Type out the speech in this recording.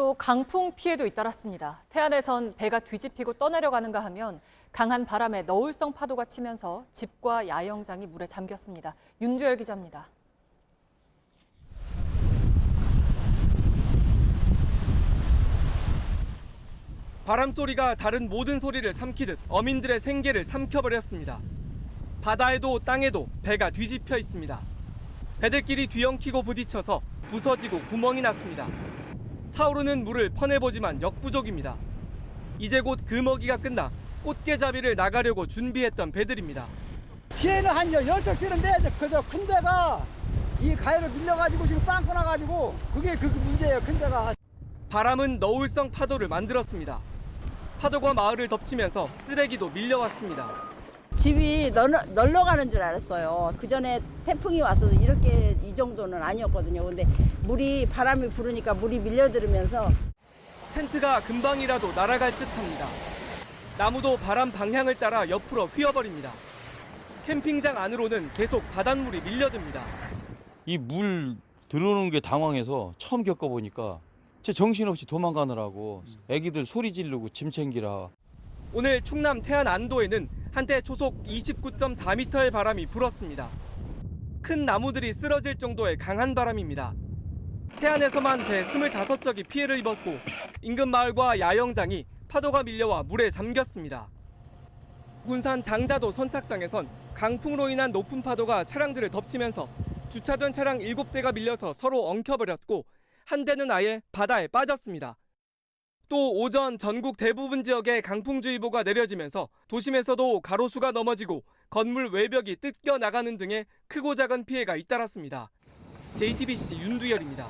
또 강풍 피해도 잇따랐습니다. 태안에선 배가 뒤집히고 떠내려가는가 하면 강한 바람에 너울성 파도가 치면서 집과 야영장이 물에 잠겼습니다. 윤주열 기자입니다. 바람소리가 다른 모든 소리를 삼키듯 어민들의 생계를 삼켜버렸습니다. 바다에도 땅에도 배가 뒤집혀 있습니다. 배들끼리 뒤엉키고 부딪혀서 부서지고 구멍이 났습니다. 차오르는 물을 퍼내보지만 역부족입니다. 이제 곧 금어기가 끝나 꽃게잡이를 나가려고 준비했던 배들입니다. 피해는 한 10척 되는데 그저 큰 배가 이 가해로 밀려가지고 지금 빵꾸 나가지고 그게 그 문제예요, 큰 배가. 바람은 너울성 파도를 만들었습니다. 파도가 마을을 덮치면서 쓰레기도 밀려왔습니다. 집이 널러가는 줄 알았어요. 그 전에 태풍이 왔어도 이렇게 이 정도는 아니었거든요. 근데 바람이 부르니까 물이 밀려들으면서 텐트가 금방이라도 날아갈 듯합니다. 나무도 바람 방향을 따라 옆으로 휘어버립니다. 캠핑장 안으로는 계속 바닷물이 밀려듭니다. 이 물 들어오는 게 당황해서 처음 겪어보니까 제 정신없이 도망가느라고 애기들 소리 지르고 짐 챙기라. 오늘 충남 태안 안도에는 한때 초속 29.4m의 바람이 불었습니다. 큰 나무들이 쓰러질 정도의 강한 바람입니다. 태안에서만 배 25척이 피해를 입었고 인근 마을과 야영장이 파도가 밀려와 물에 잠겼습니다. 군산 장자도 선착장에선 강풍으로 인한 높은 파도가 차량들을 덮치면서 주차된 차량 7대가 밀려서 서로 엉켜버렸고 한 대는 아예 바다에 빠졌습니다. 또 오전 전국 대부분 지역에 강풍주의보가 내려지면서 도심에서도 가로수가 넘어지고 건물 외벽이 뜯겨 나가는 등의 크고 작은 피해가 잇따랐습니다. JTBC 윤두열입니다.